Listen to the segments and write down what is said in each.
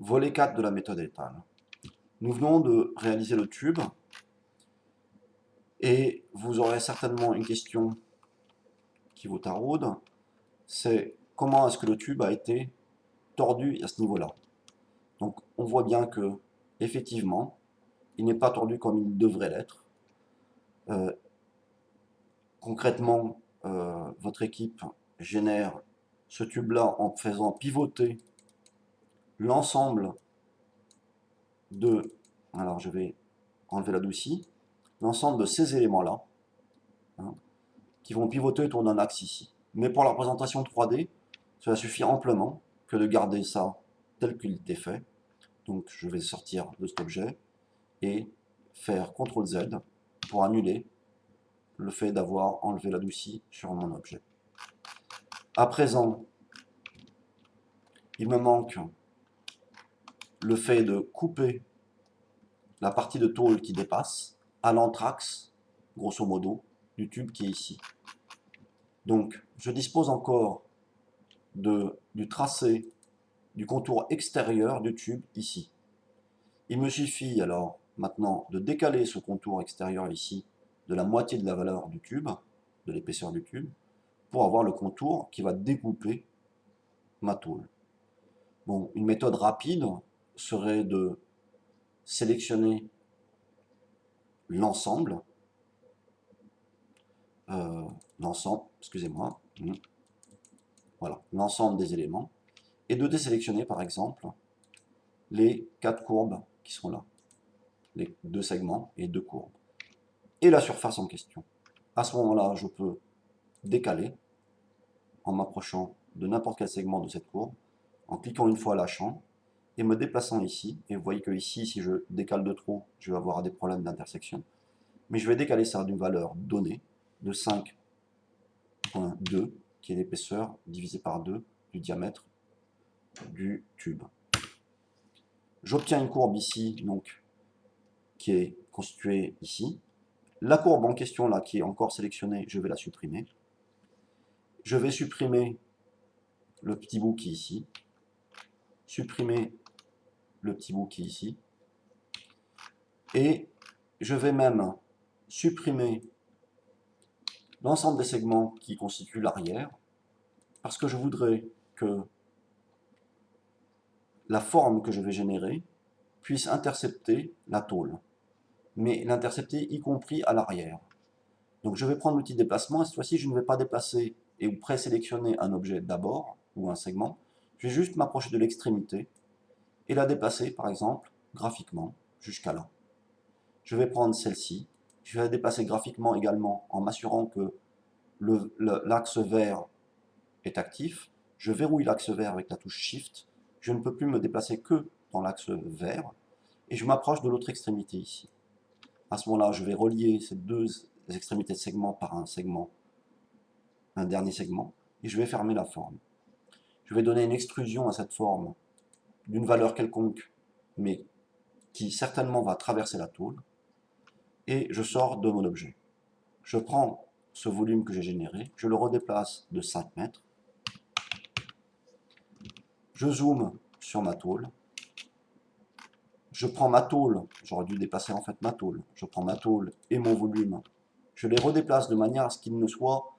Volet 4 de la méthode étale. Nous venons de réaliser le tube et vous aurez certainement une question qui vous taraude, c'est comment est-ce que le tube a été tordu à ce niveau-là. Donc on voit bien que effectivement il n'est pas tordu comme il devrait l'être. Concrètement, votre équipe génère ce tube-là en faisant pivoter l'ensemble de, alors je vais enlever l'adouci, l'ensemble de ces éléments-là, hein, qui vont pivoter autour d'un axe ici. Mais pour la représentation 3D, cela suffit amplement que de garder ça tel qu'il était fait. Donc je vais sortir de cet objet et faire CTRL Z pour annuler le fait d'avoir enlevé l'adouci sur mon objet. À présent, il me manque le fait de couper la partie de tôle qui dépasse à l'anthrax, grosso modo, du tube qui est ici. Donc, je dispose encore du tracé du contour extérieur du tube ici. Il me suffit alors maintenant de décaler ce contour extérieur ici de la moitié de la valeur du tube, de l'épaisseur du tube, pour avoir le contour qui va découper ma tôle. Bon, une méthode rapide serait de sélectionner l'ensemble, excusez-moi, voilà, l'ensemble des éléments, et de désélectionner par exemple les 4 courbes qui sont là, les 2 segments et 2 courbes, et la surface en question. À ce moment-là, je peux décaler en m'approchant de n'importe quel segment de cette courbe, en cliquant une fois lâchant, et me déplaçant ici, et vous voyez que ici, si je décale de trop, je vais avoir des problèmes d'intersection, mais je vais décaler ça d'une valeur donnée de 5,2, qui est l'épaisseur divisée par 2 du diamètre du tube. J'obtiens une courbe ici, donc, qui est constituée ici. La courbe en question, là, qui est encore sélectionnée, je vais la supprimer. Je vais supprimer le petit bout qui est ici, supprimer le petit bout qui est ici, et je vais même supprimer l'ensemble des segments qui constituent l'arrière, parce que je voudrais que la forme que je vais générer puisse intercepter la tôle, mais l'intercepter y compris à l'arrière. Donc je vais prendre l'outil déplacement, et cette fois-ci je ne vais pas déplacer et ou présélectionner un objet d'abord, ou un segment, je vais juste m'approcher de l'extrémité, et la déplacer par exemple graphiquement jusqu'à là. Je vais prendre celle-ci, je vais la déplacer graphiquement également en m'assurant que l'axe vert est actif. Je verrouille l'axe vert avec la touche Shift. Je ne peux plus me déplacer que dans l'axe vert. Et je m'approche de l'autre extrémité ici. À ce moment-là, je vais relier ces deux extrémités de segment par un dernier segment. Et je vais fermer la forme. Je vais donner une extrusion à cette forme d'une valeur quelconque, mais qui certainement va traverser la tôle. Et je sors de mon objet. Je prends ce volume que j'ai généré, je le redéplace de 5 mètres. Je zoome sur ma tôle. Je prends ma tôle, j'aurais dû dépasser en fait ma tôle. Je prends ma tôle et mon volume. Je les redéplace de manière à ce qu'ils ne soient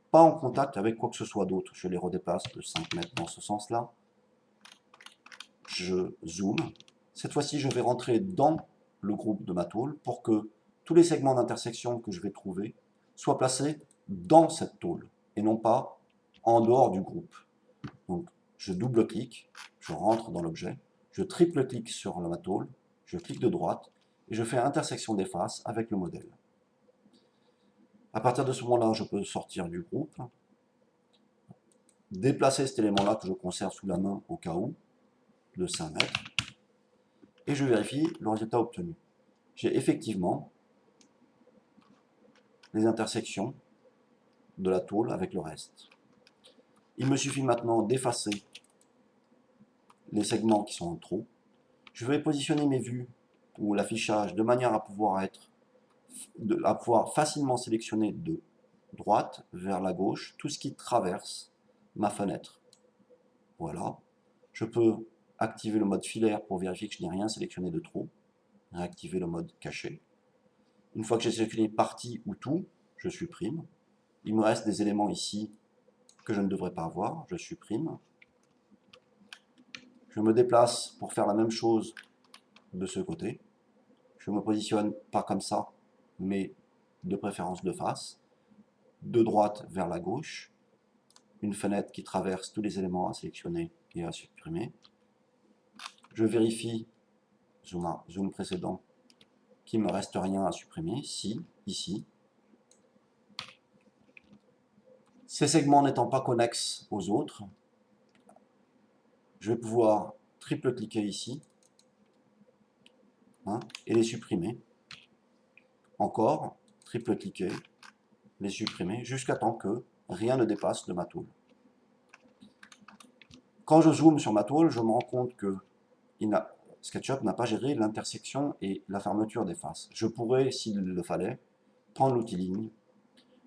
pas en contact avec quoi que ce soit d'autre. Je les redéplace de 5 mètres dans ce sens-là. Je zoome. Cette fois-ci, je vais rentrer dans le groupe de ma tôle pour que tous les segments d'intersection que je vais trouver soient placés dans cette tôle et non pas en dehors du groupe. Donc, je double-clique, je rentre dans l'objet, je triple-clique sur ma tôle, je clique de droite et je fais intersection des faces avec le modèle. À partir de ce moment-là, je peux sortir du groupe, déplacer cet élément-là que je conserve sous la main au cas où, de 5 mètres, et je vérifie le résultat obtenu. J'ai effectivement les intersections de la tôle avec le reste. Il me suffit maintenant d'effacer les segments qui sont en trop. Je vais positionner mes vues ou l'affichage de manière à pouvoir facilement sélectionner de droite vers la gauche tout ce qui traverse ma fenêtre. Voilà. Je peux activer le mode filaire pour vérifier que je n'ai rien sélectionné de trop, réactiver le mode caché. Une fois que j'ai sélectionné partie ou tout, je supprime. Il me reste des éléments ici que je ne devrais pas avoir, je supprime. Je me déplace pour faire la même chose de ce côté. Je me positionne pas comme ça, mais de préférence de face, de droite vers la gauche, une fenêtre qui traverse tous les éléments à sélectionner et à supprimer. Je vérifie, zoom précédent, qu'il ne me reste rien à supprimer, si, ici. Ces segments n'étant pas connexes aux autres, je vais pouvoir triple-cliquer ici, hein, et les supprimer. Encore, triple-cliquer, les supprimer, jusqu'à temps que rien ne dépasse de ma tôle. Quand je zoome sur ma tôle, je me rends compte que SketchUp n'a pas géré l'intersection et la fermeture des faces. Je pourrais, s'il le fallait, prendre l'outil ligne,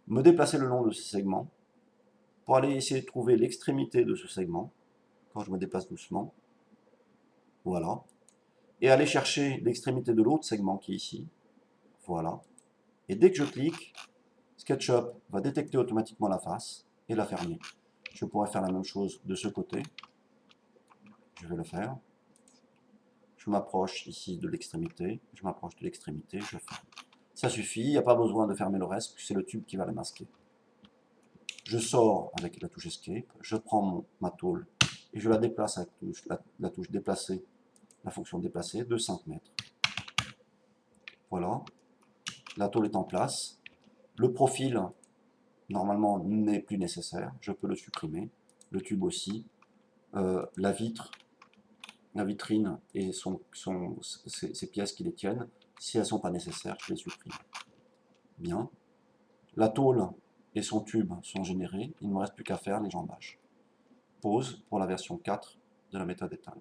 me déplacer le long de ces segments, pour aller essayer de trouver l'extrémité de ce segment, quand je me déplace doucement, voilà, et aller chercher l'extrémité de l'autre segment qui est ici, voilà, et dès que je clique, SketchUp va détecter automatiquement la face et la fermer. Je pourrais faire la même chose de ce côté, je vais le faire, je m'approche ici de l'extrémité, je m'approche de l'extrémité, je ferme. Ça suffit, il n'y a pas besoin de fermer le reste, c'est le tube qui va le masquer. Je sors avec la touche Escape, je prends ma tôle et je la déplace avec la touche déplacer, la fonction déplacer de 5 mètres. Voilà, la tôle est en place. Le profil, normalement, n'est plus nécessaire, je peux le supprimer. Le tube aussi. La vitrine et ces pièces qui les tiennent, si elles ne sont pas nécessaires, je les supprime. Bien. La tôle et son tube sont générés, il ne me reste plus qu'à faire les jambages. Pause pour la version 4 de la méthode étale.